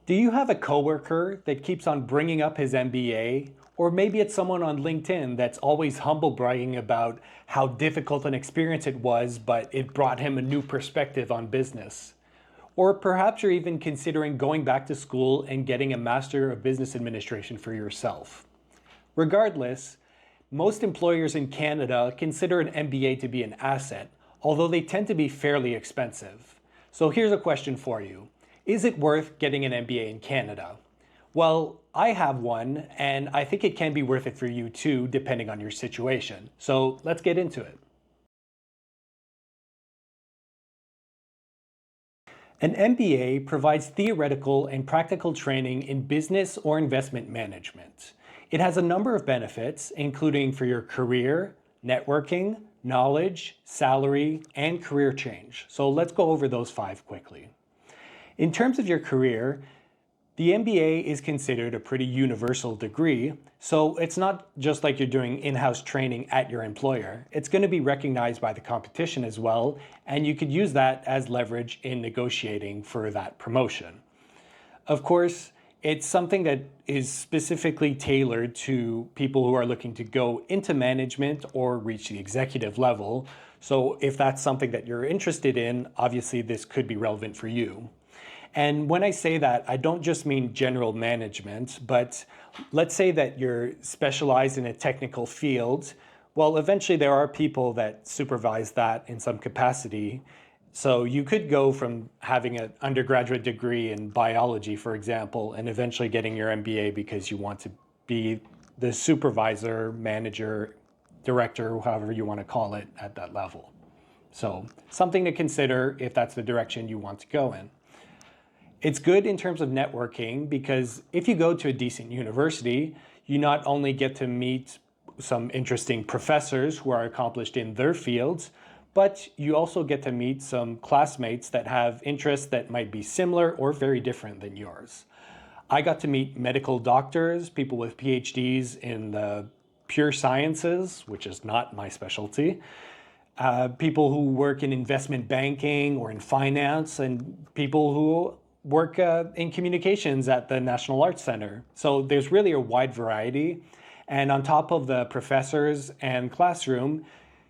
Do you have a coworker that keeps on bringing up his MBA? Or maybe it's someone on LinkedIn that's always humble bragging about how difficult an experience it was, but it brought him a new perspective on business. Or perhaps you're even considering going back to school and getting a Master of Business Administration for yourself. Regardless, most employers in Canada consider an MBA to be an asset, although they tend to be fairly expensive. So here's a question for you. Is it worth getting an MBA in Canada? Well, I have one, and I think it can be worth it for you too, depending on your situation. So let's get into it. An MBA provides theoretical and practical training in business or investment management. It has a number of benefits, including for your career, networking, knowledge, salary, and career change. So let's go over those 5 quickly. In terms of your career, the MBA is considered a pretty universal degree, so it's not just like you're doing in-house training at your employer. It's going to be recognized by the competition as well, and you could use that as leverage in negotiating for that promotion. Of course, it's something that is specifically tailored to people who are looking to go into management or reach the executive level. So if that's something that you're interested in, obviously this could be relevant for you. And when I say that, I don't just mean general management, but let's say that you're specialized in a technical field. Well, eventually there are people that supervise that in some capacity. So you could go from having an undergraduate degree in biology, for example, and eventually getting your MBA because you want to be the supervisor, manager, director, however you want to call it at that level. So something to consider if that's the direction you want to go in. It's good in terms of networking because if you go to a decent university, you not only get to meet some interesting professors who are accomplished in their fields, but you also get to meet some classmates that have interests that might be similar or very different than yours. I got to meet medical doctors, people with PhDs in the pure sciences, which is not my specialty, people who work in investment banking or in finance, and people who work in communications at the National Arts Center. So there's really a wide variety. And on top of the professors and classroom,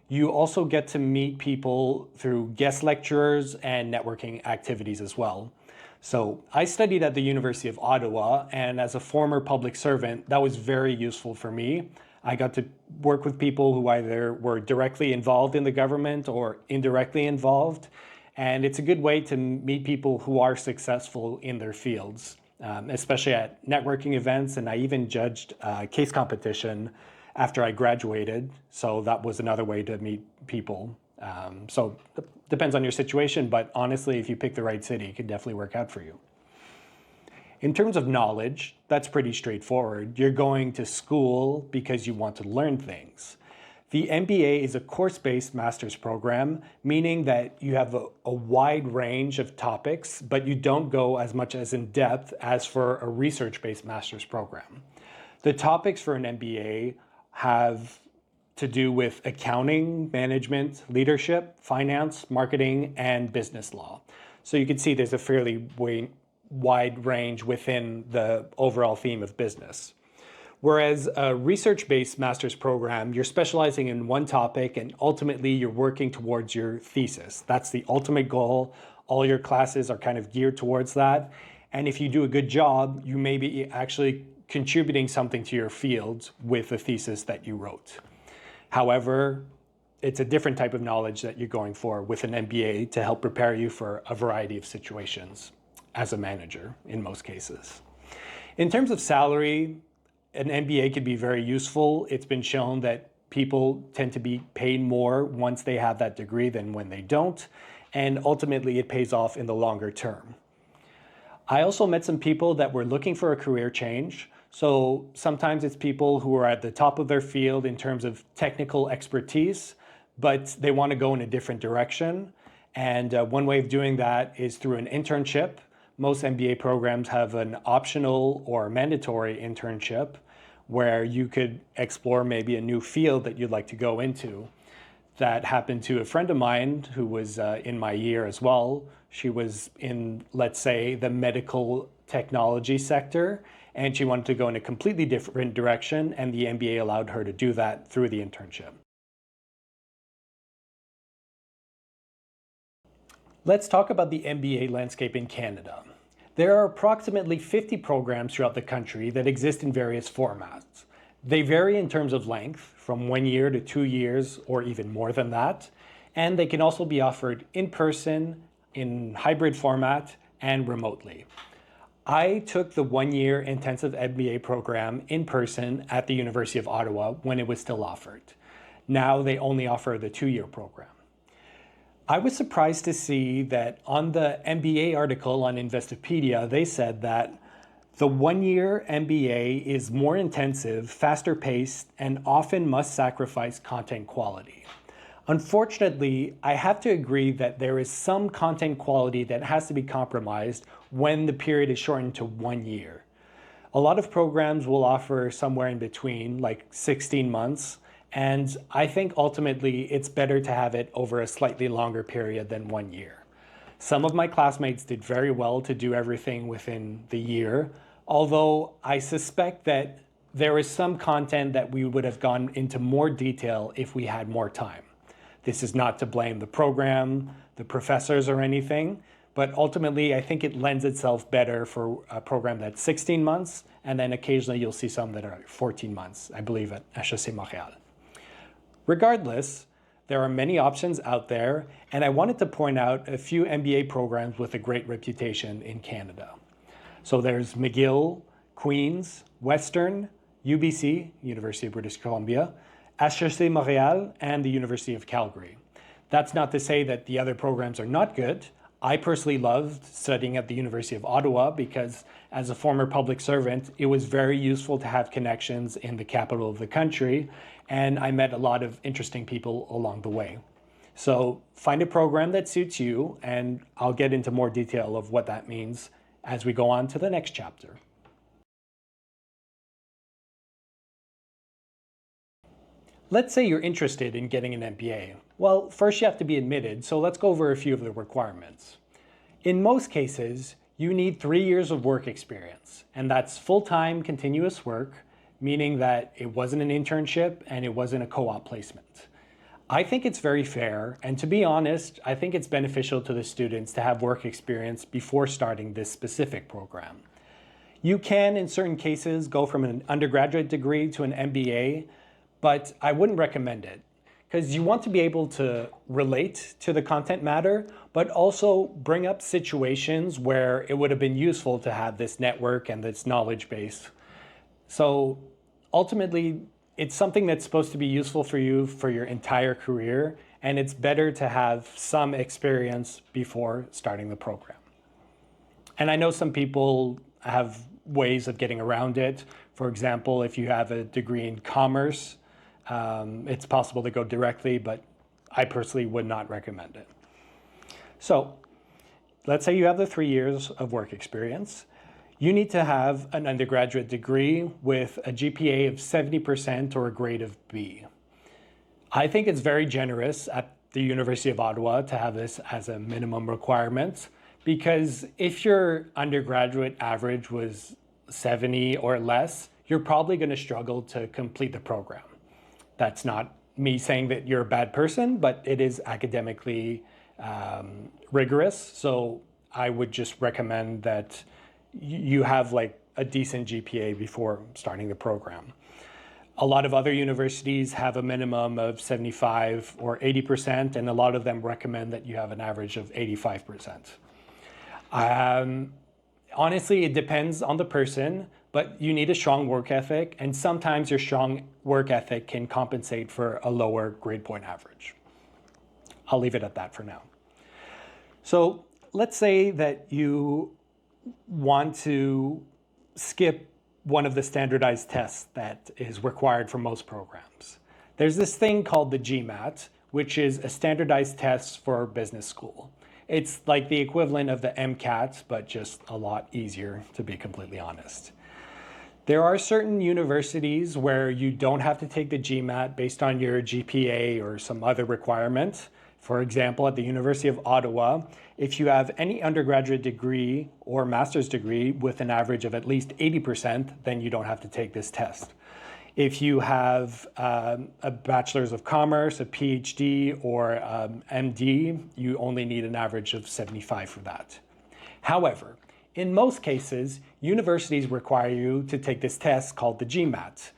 you also get to meet people through guest lecturers and networking activities as well. So I studied at the University of Ottawa, and as a former public servant, that was very useful for me. I got to work with people who either were directly involved in the government or indirectly involved. And it's a good way to meet people who are successful in their fields, especially at networking events. And I even judged a case competition after I graduated. So that was another way to meet people. So it depends on your situation, but honestly, if you pick the right city, it could definitely work out for you. In terms of knowledge, that's pretty straightforward. You're going to school because you want to learn things. The MBA is a course-based master's program, meaning that you have a wide range of topics, but you don't go as much as in depth as for a research-based master's program. The topics for an MBA have to do with accounting, management, leadership, finance, marketing, and business law. So you can see there's a fairly wide range within the overall theme of business. Whereas a research-based master's program, you're specializing in one topic and ultimately you're working towards your thesis. That's the ultimate goal. All your classes are kind of geared towards that. And if you do a good job, you may be actually contributing something to your field with the thesis that you wrote. However, it's a different type of knowledge that you're going for with an MBA to help prepare you for a variety of situations as a manager in most cases. In terms of salary, an MBA could be very useful. It's been shown that people tend to be paid more once they have that degree than when they don't, and ultimately it pays off in the longer term. I also met some people that were looking for a career change. So sometimes it's people who are at the top of their field in terms of technical expertise, but they want to go in a different direction. And one way of doing that is through an internship. Most MBA programs have an optional or mandatory internship where you could explore maybe a new field that you'd like to go into. That happened to a friend of mine who was in my year as well. She was in, let's say, the medical technology sector, and she wanted to go in a completely different direction, and the MBA allowed her to do that through the internship. Let's talk about the MBA landscape in Canada. There are approximately 50 programs throughout the country that exist in various formats. They vary in terms of length, from 1 year to 2 years, or even more than that, and they can also be offered in person, in hybrid format, and remotely. I took the 1-year intensive MBA program in person at the University of Ottawa when it was still offered. Now they only offer the 2-year program. I was surprised to see that on the MBA article on Investopedia, they said that the 1-year MBA is more intensive, faster paced, and often must sacrifice content quality. Unfortunately, I have to agree that there is some content quality that has to be compromised when the period is shortened to 1 year. A lot of programs will offer somewhere in between, like 16 months, and I think ultimately it's better to have it over a slightly longer period than 1 year. Some of my classmates did very well to do everything within the year, although I suspect that there is some content that we would have gone into more detail if we had more time. This is not to blame the program, the professors, or anything, but ultimately I think it lends itself better for a program that's 16 months, and then occasionally you'll see some that are 14 months, I believe at HEC Montréal. Regardless, there are many options out there, and I wanted to point out a few MBA programs with a great reputation in Canada. So there's McGill, Queen's, Western, UBC, University of British Columbia, HEC Montréal, and the University of Calgary. That's not to say that the other programs are not good. I personally loved studying at the University of Ottawa because as a former public servant, it was very useful to have connections in the capital of the country, and I met a lot of interesting people along the way. So find a program that suits you, and I'll get into more detail of what that means as we go on to the next chapter. Let's say you're interested in getting an MBA. Well, first you have to be admitted, so let's go over a few of the requirements. In most cases, you need 3 years of work experience, and that's full-time continuous work, meaning that it wasn't an internship and it wasn't a co-op placement. I think it's very fair, and to be honest, I think it's beneficial to the students to have work experience before starting this specific program. You can, in certain cases, go from an undergraduate degree to an MBA, but I wouldn't recommend it because you want to be able to relate to the content matter, but also bring up situations where it would have been useful to have this network and this knowledge base. So ultimately, it's something that's supposed to be useful for you for your entire career, and it's better to have some experience before starting the program. And I know some people have ways of getting around it. For example, if you have a degree in commerce, it's possible to go directly, but I personally would not recommend it. So let's say you have the 3 years of work experience. You need to have an undergraduate degree with a GPA of 70% or a grade of B. I think it's very generous at the University of Ottawa to have this as a minimum requirement, because if your undergraduate average was 70 or less, you're probably going to struggle to complete the program. That's not me saying that you're a bad person, but it is academically rigorous. So I would just recommend that you have like a decent GPA before starting the program. A lot of other universities have a minimum of 75 or 80%, and a lot of them recommend that you have an average of 85%. Honestly, it depends on the person, but you need a strong work ethic, and sometimes your strong work ethic can compensate for a lower grade point average. I'll leave it at that for now. So let's say that you want to skip one of the standardized tests that is required for most programs. There's this thing called the GMAT, which is a standardized test for business school. It's like the equivalent of the MCAT, but just a lot easier, to be completely honest. There are certain universities where you don't have to take the GMAT based on your GPA or some other requirement. For example, at the University of Ottawa, if you have any undergraduate degree or master's degree with an average of at least 80%, then you don't have to take this test. If you have a Bachelor's of Commerce, a PhD, or MD, you only need an average of 75 for that. However, in most cases, universities require you to take this test called the GMAT.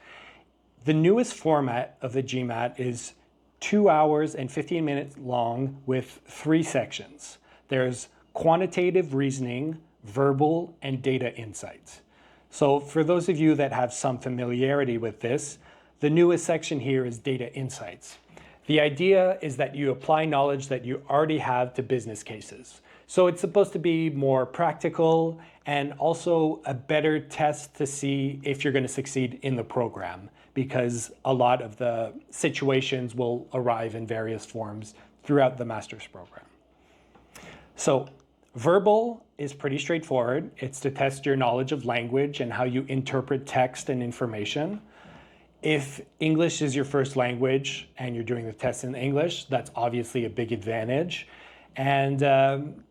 The newest format of the GMAT is 2 hours and 15 minutes long with 3 sections. There's quantitative reasoning, verbal, and data insights. So for those of you that have some familiarity with this, the newest section here is data insights. The idea is that you apply knowledge that you already have to business cases. So it's supposed to be more practical and also a better test to see if you're going to succeed in the program, because a lot of the situations will arrive in various forms throughout the master's program. So verbal is pretty straightforward. It's to test your knowledge of language and how you interpret text and information. If English is your first language and you're doing the test in English, that's obviously a big advantage. And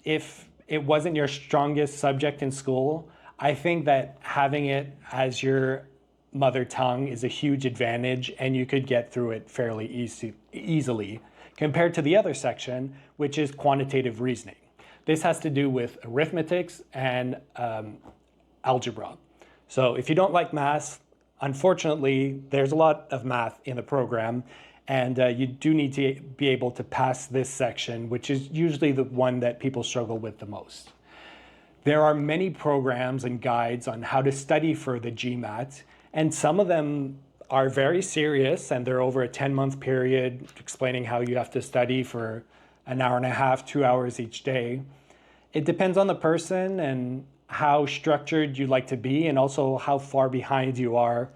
if it wasn't your strongest subject in school, I think that having it as your mother tongue is a huge advantage, and you could get through it fairly easily compared to the other section, which is quantitative reasoning. This has to do with arithmetics and algebra. So if you don't like math, unfortunately, there's a lot of math in the program, and you do need to be able to pass this section, which is usually the one that people struggle with the most. There are many programs and guides on how to study for the GMAT, and some of them are very serious, and they're over a 10-month period explaining how you have to study for an hour and a half, 2 hours each day. It depends on the person and how structured you like to be, and also how far behind you are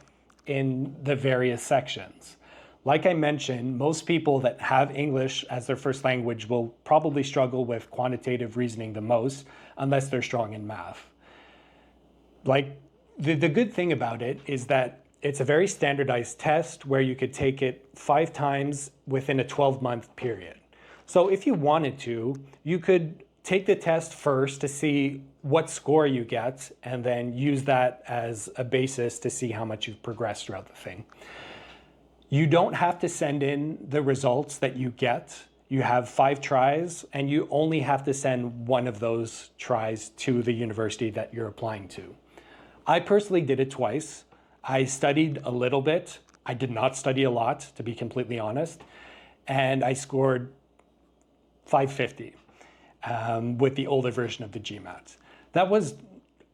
in the various sections. Like I mentioned, most people that have English as their first language will probably struggle with quantitative reasoning the most, unless they're strong in math. Like, the good thing about it is that it's a very standardized test where you could take it 5 times within a 12-month period. So if you wanted to, you could take the test first to see what score you get, and then use that as a basis to see how much you've progressed throughout the thing. You don't have to send in the results that you get. You have 5 tries, and you only have to send one of those tries to the university that you're applying to. I personally did it twice. I studied a little bit. I did not study a lot, to be completely honest. And I scored 550 with the older version of the GMAT. That was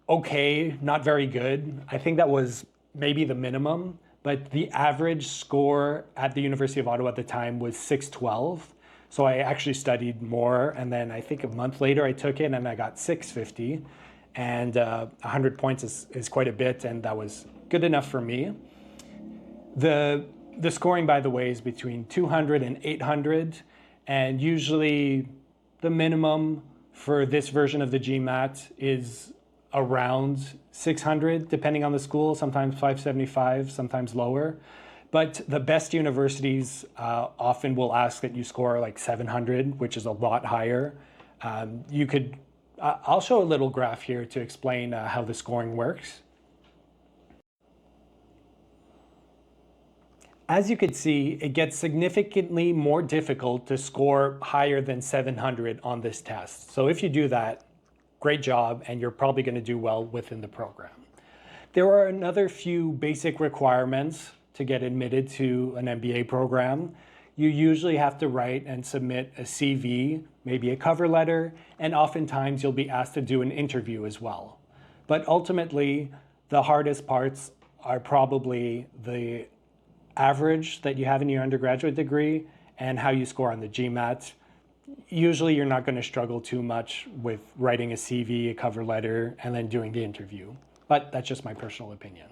okay, not very good. I think that was maybe the minimum, but the average score at the University of Ottawa at the time was 612. So I actually studied more, and then I think a month later I took it and I got 650. And 100 points is quite a bit, and that was good enough for me. The scoring, by the way, is between 200 and 800, and usually the minimum for this version of the GMAT is around 600, depending on the school, sometimes 575, sometimes lower. But the best universities often will ask that you score like 700, which is a lot higher. I'll show a little graph here to explain how the scoring works. As you can see, it gets significantly more difficult to score higher than 700 on this test. So if you do that, great job, and you're probably going to do well within the program. There are another few basic requirements to get admitted to an MBA program. You usually have to write and submit a CV, maybe a cover letter, and oftentimes you'll be asked to do an interview as well. But ultimately, the hardest parts are probably the average that you have in your undergraduate degree and how you score on the GMAT. Usually you're not going to struggle too much with writing a CV, a cover letter, and then doing the interview. But that's just my personal opinion.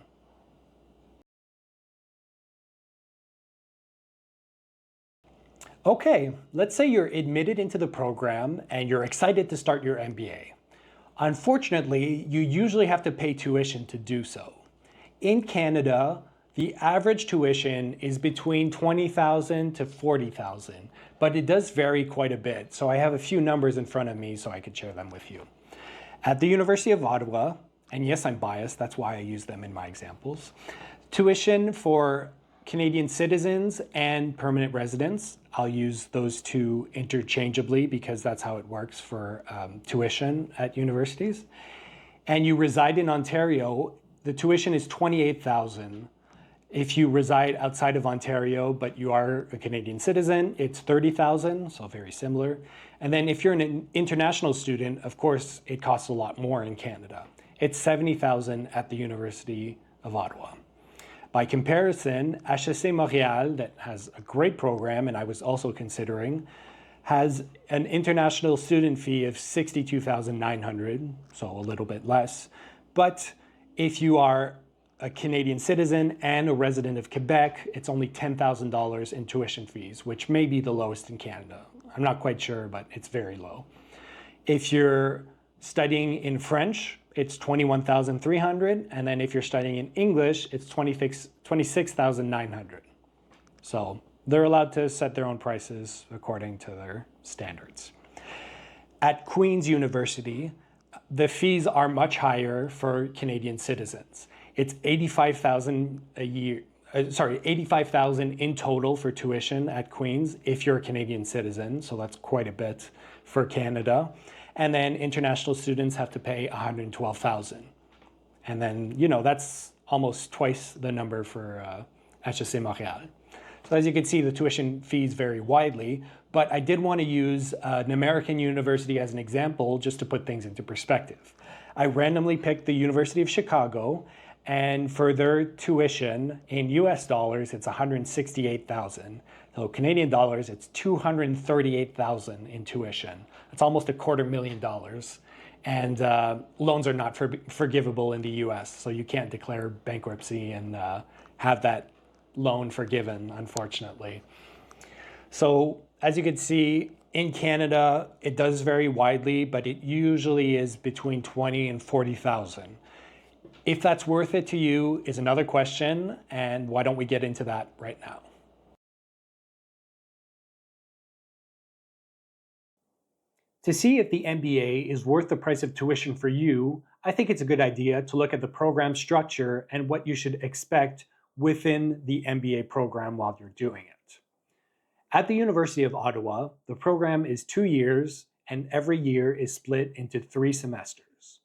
Okay, let's say you're admitted into the program and you're excited to start your MBA. Unfortunately, you usually have to pay tuition to do so. In Canada, The average tuition is between 20,000 to 40,000, but it does vary quite a bit. So I have a few numbers in front of me so I could share them with you. At the University of Ottawa, and yes, I'm biased, that's why I use them in my examples, tuition for Canadian citizens and permanent residents, I'll use those two interchangeably because that's how it works for tuition at universities. And you reside in Ontario, the tuition is 28,000. If you reside outside of Ontario, but you are a Canadian citizen, it's 30,000, so very similar. And then if you're an international student, of course, it costs a lot more in Canada. It's 70,000 at the University of Ottawa. By comparison, HEC Montréal, that has a great program, and I was also considering, has an international student fee of 62,900, so a little bit less. But if you are a Canadian citizen and a resident of Quebec, it's only $10,000 in tuition fees, which may be the lowest in Canada. I'm not quite sure, but it's very low. If you're studying in French, it's 21,300, and then if you're studying in English, it's 26,900. So they're allowed to set their own prices according to their standards. At Queen's University, the fees are much higher for Canadian citizens. It's 85,000 a year. 85,000 in total for tuition at Queen's if you're a Canadian citizen, so that's quite a bit for Canada. And then international students have to pay 112,000. And then, that's almost twice the number for HEC Montréal. So as you can see, the tuition fees vary widely, but I did want to use an American university as an example just to put things into perspective. I randomly picked the University of Chicago, and for their tuition in US dollars, it's 168,000. So Canadian dollars, it's 238,000 in tuition. It's almost $250,000. And loans are not forgivable in the US, so you can't declare bankruptcy and have that loan forgiven, unfortunately. So as you can see, in Canada, it does vary widely, but it usually is between 20 and 40,000. If that's worth it to you is another question, and why don't we get into that right now? To see if the MBA is worth the price of tuition for you, I think it's a good idea to look at the program structure and what you should expect within the MBA program while you're doing it. At the University of Ottawa, the program is 2 years, and every year is split into 3 semesters.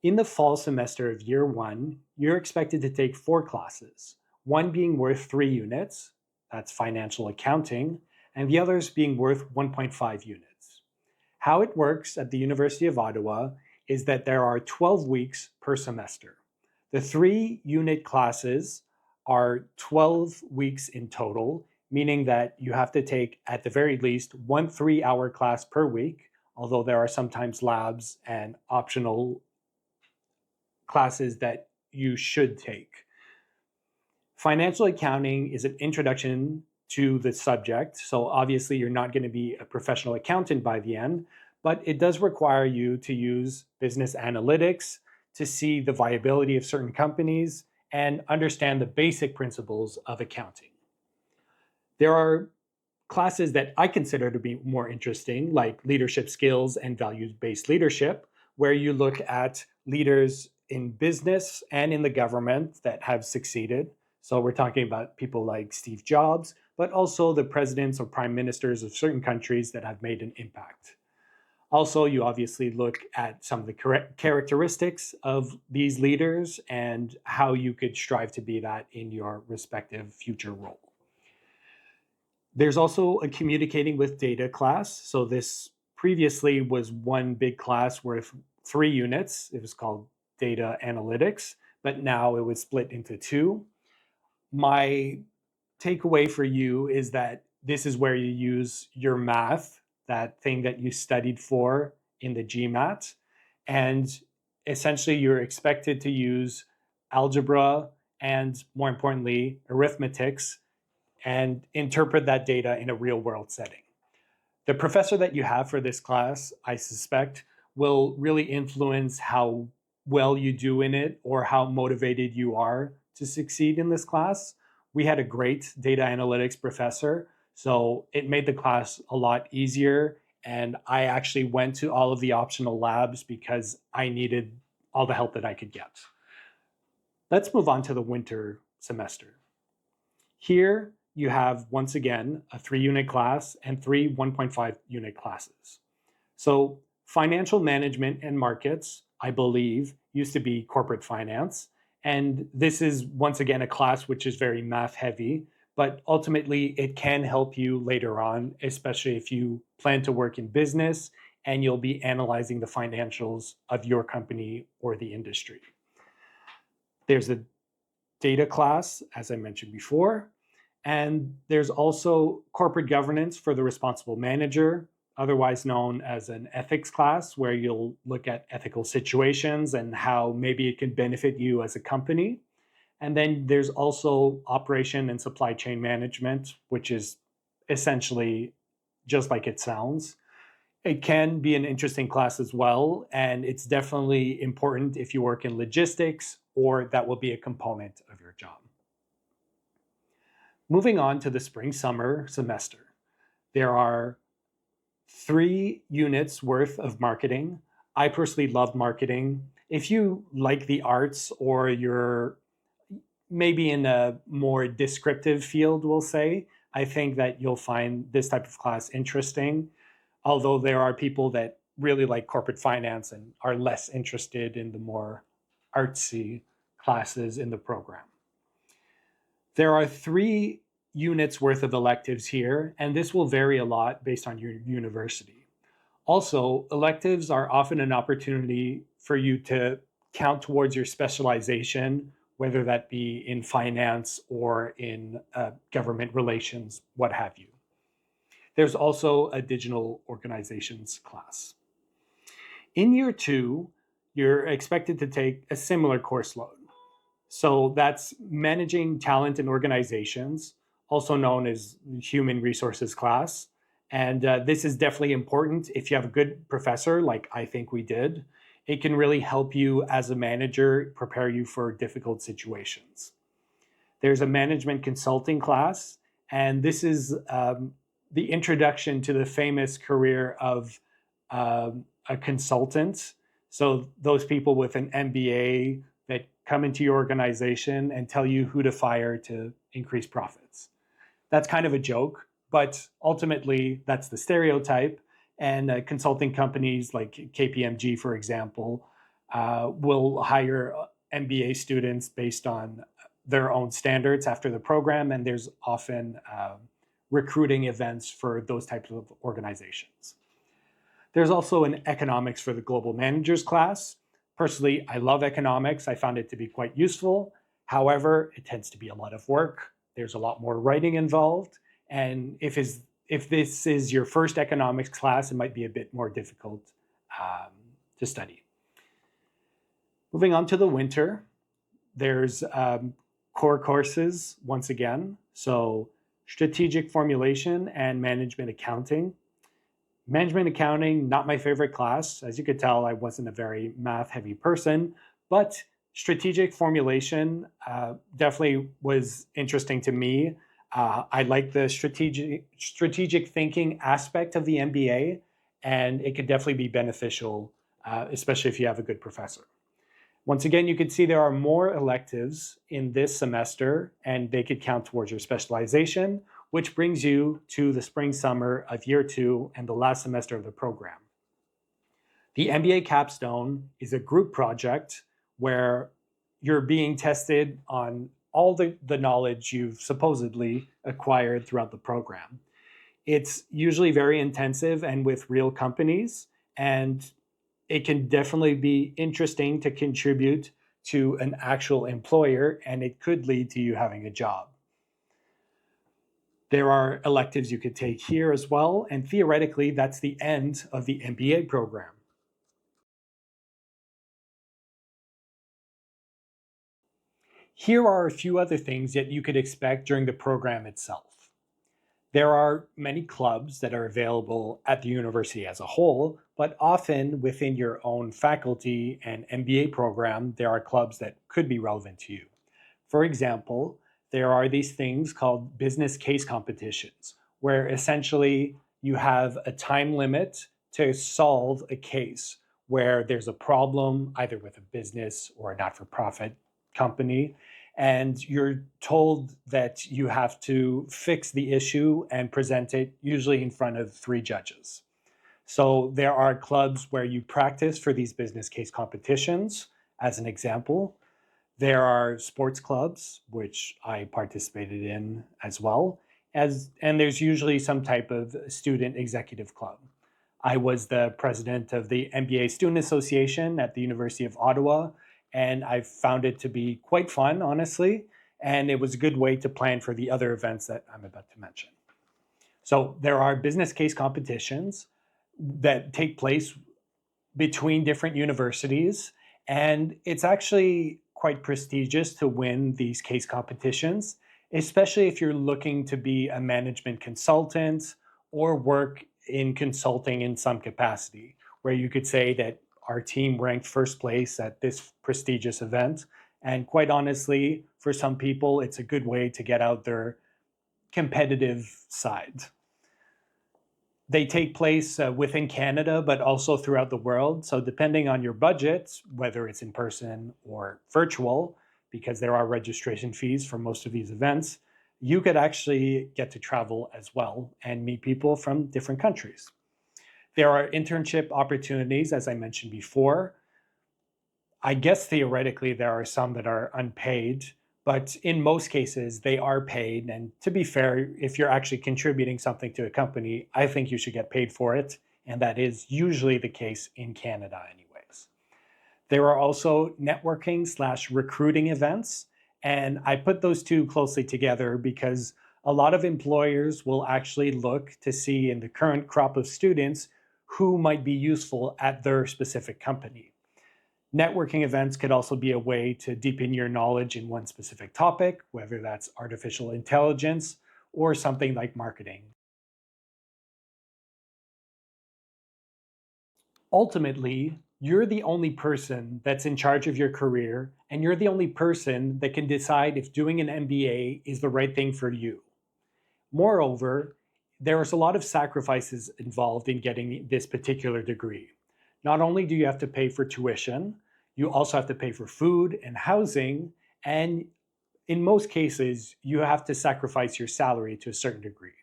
In the fall semester of year 1, you're expected to take 4 classes, one being worth 3 units, that's financial accounting, and the others being worth 1.5 units. How it works at the University of Ottawa is that there are 12 weeks per semester. The 3-unit classes are 12 weeks in total, meaning that you have to take at the very least 1 3-hour class per week, although there are sometimes labs and optional classes that you should take. Financial accounting is an introduction to the subject, so obviously you're not going to be a professional accountant by the end, but it does require you to use business analytics to see the viability of certain companies and understand the basic principles of accounting. There are classes that I consider to be more interesting, like leadership skills and values-based leadership, where you look at leaders in business and in the government that have succeeded. So we're talking about people like Steve Jobs, but also the presidents or prime ministers of certain countries that have made an impact. Also, you obviously look at some of the characteristics of these leaders and how you could strive to be that in your respective future role. There's also a communicating with data class. So this previously was one big class worth 3 units. It was called data analytics, but now it was split into 2. My takeaway for you is that this is where you use your math, that thing that you studied for in the GMAT, and essentially you're expected to use algebra and, more importantly, arithmetics and interpret that data in a real world setting. The professor that you have for this class, I suspect, will really influence how well you do in it or how motivated you are to succeed in this class. We had a great data analytics professor, so it made the class a lot easier. And I actually went to all of the optional labs because I needed all the help that I could get. Let's move on to the winter semester. Here you have, once again, a 3-unit class and 3 1.5 unit classes. So financial management and markets, I believe, used to be corporate finance. And this is, once again, a class which is very math heavy, but ultimately it can help you later on, especially if you plan to work in business and you'll be analyzing the financials of your company or the industry. There's a data class, as I mentioned before, and there's also corporate governance for the responsible manager, otherwise known as an ethics class, where you'll look at ethical situations and how maybe it can benefit you as a company. And then there's also operation and supply chain management, which is essentially just like it sounds. It can be an interesting class as well, and it's definitely important if you work in logistics, or that will be a component of your job. Moving on to the spring-summer semester, there are 3 units worth of marketing. I personally love marketing. If you like the arts, or you're maybe in a more descriptive field, we'll say, I think that you'll find this type of class interesting. Although there are people that really like corporate finance and are less interested in the more artsy classes in the program. There are 3 units worth of electives here, and this will vary a lot based on your university. Also, electives are often an opportunity for you to count towards your specialization, whether that be in finance or in government relations, what have you. There's also a digital organizations class. In year 2, you're expected to take a similar course load. So that's managing talent and organizations, also known as human resources class. And this is definitely important if you have a good professor, like I think we did. It can really help you as a manager, prepare you for difficult situations. There's a management consulting class, and this is the introduction to the famous career of a consultant. So those people with an MBA that come into your organization and tell you who to fire to increase profits. That's kind of a joke, but ultimately that's the stereotype. And consulting companies like KPMG, for example, will hire MBA students based on their own standards after the program, and there's often recruiting events for those types of organizations. There's also an economics for the global managers class. Personally, I love economics. I found it to be quite useful. However, it tends to be a lot of work. There's a lot more writing involved. And if this is your first economics class, it might be a bit more difficult to study. Moving on to the winter, there's core courses once again. So strategic formulation and management accounting. Management accounting, not my favorite class. As you could tell, I wasn't a very math-heavy person, but strategic formulation definitely was interesting to me. I like the strategic thinking aspect of the MBA, and it could definitely be beneficial, especially if you have a good professor. Once again, you can see there are more electives in this semester, and they could count towards your specialization, which brings you to the spring-summer of year 2 and the last semester of the program. The MBA capstone is a group project where you're being tested on all the knowledge you've supposedly acquired throughout the program. It's usually very intensive and with real companies, and it can definitely be interesting to contribute to an actual employer, and it could lead to you having a job. There are electives you could take here as well, and theoretically, that's the end of the MBA program. Here are a few other things that you could expect during the program itself. There are many clubs that are available at the university as a whole, but often within your own faculty and MBA program, there are clubs that could be relevant to you. For example, there are these things called business case competitions, where essentially you have a time limit to solve a case where there's a problem either with a business or a not for profit company. And you're told that you have to fix the issue and present it, usually in front of three judges. So there are clubs where you practice for these business case competitions, as an example. There are sports clubs, which I participated in as well, and there's usually some type of student executive club. I was the president of the MBA Student Association at the University of Ottawa, and I found it to be quite fun, honestly, and it was a good way to plan for the other events that I'm about to mention. So there are business case competitions that take place between different universities, and it's actually quite prestigious to win these case competitions, especially if you're looking to be a management consultant or work in consulting in some capacity, where you could say that our team ranked first place at this prestigious event. And quite honestly, for some people, it's a good way to get out their competitive side. They take place within Canada, but also throughout the world. So depending on your budget, whether it's in person or virtual, because there are registration fees for most of these events, you could actually get to travel as well and meet people from different countries. There are internship opportunities, as I mentioned before. I guess theoretically there are some that are unpaid, but in most cases they are paid. And to be fair, if you're actually contributing something to a company, I think you should get paid for it. And that is usually the case in Canada anyways. There are also networking/recruiting events. And I put those two closely together because a lot of employers will actually look to see in the current crop of students who might be useful at their specific company. Networking events could also be a way to deepen your knowledge in one specific topic, whether that's artificial intelligence or something like marketing. Ultimately, you're the only person that's in charge of your career, and you're the only person that can decide if doing an MBA is the right thing for you. Moreover, there's a lot of sacrifices involved in getting this particular degree. Not only do you have to pay for tuition, you also have to pay for food and housing, and in most cases, you have to sacrifice your salary to a certain degree.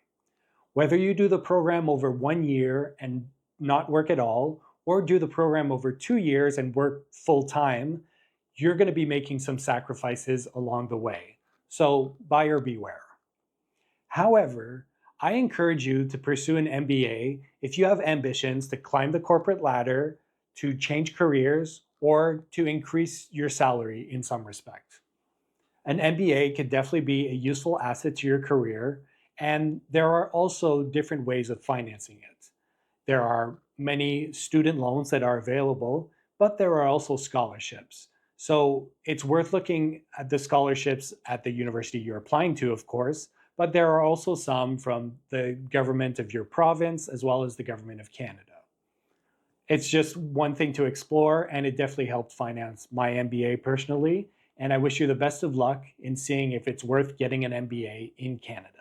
Whether you do the program over 1 year and not work at all, or do the program over 2 years and work full time, you're going to be making some sacrifices along the way. So buyer beware. However, I encourage you to pursue an MBA if you have ambitions to climb the corporate ladder, to change careers, or to increase your salary in some respect. An MBA could definitely be a useful asset to your career, and there are also different ways of financing it. There are many student loans that are available, but there are also scholarships. So it's worth looking at the scholarships at the university you're applying to, of course, but there are also some from the government of your province as well as the government of Canada. It's just one thing to explore, and it definitely helped finance my MBA personally. And I wish you the best of luck in seeing if it's worth getting an MBA in Canada.